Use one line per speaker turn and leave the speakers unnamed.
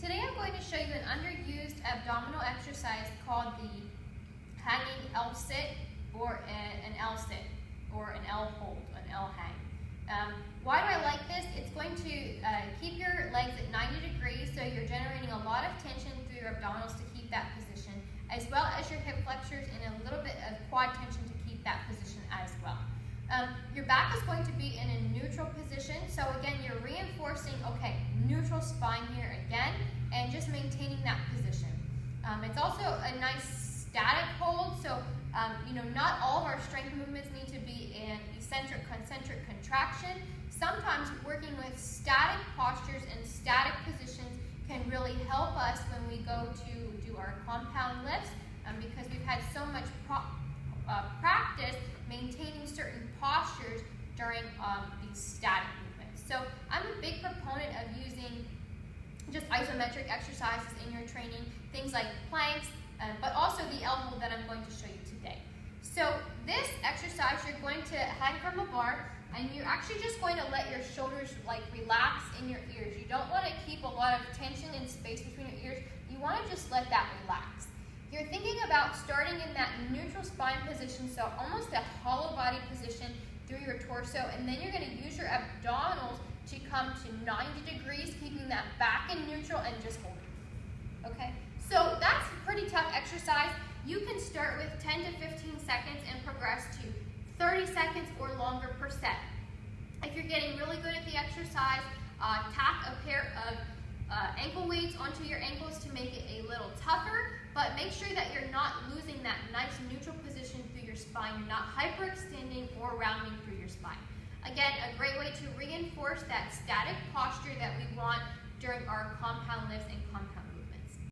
Today I'm going to show you an underused abdominal exercise called the hanging L sit or an L sit or an L hold, an L hang. Why do I like this? It's going to keep your legs at 90 degrees, so you're generating a lot of tension through your abdominals to keep that position, as well as your hip flexors and a little bit of quad tension to keep that position as well. Your back is going to be in a neutral position, so again, you're reinforcing, okay, neutral spine here again, and just maintaining that position. It's also a nice static hold, so not all of our strength movements need to be in eccentric, concentric contraction. Sometimes working with static postures and static positions can really help us when we go to do our compound lifts, because we've had so much practice maintaining certain postures during these static movements. So I'm a big proponent of using just isometric exercises in your training, things like planks, but also the L hold that I'm going to show you today. So this exercise, you're going to hang from a bar, and you're actually just going to let your shoulders relax in your ears. You don't want to keep a lot of tension and space between your ears. You want to just let that relax. You're thinking about starting in that neutral spine position, so almost a hollow body position through your torso, and then you're going to use your abdominals to come to 90 degrees, keeping that back in neutral and just holding. Okay, so that's a pretty tough exercise. You can start with 10 to 15 seconds and progress to 30 seconds or longer per set. If you're getting really good at the exercise, tack a pair of ankle weights onto your ankles to make it a little tougher, but make sure that you're not losing that nice neutral position through your spine. You're not hyperextending or rounding through your spine. Again, a great way to reinforce that static posture that we want during our compound lifts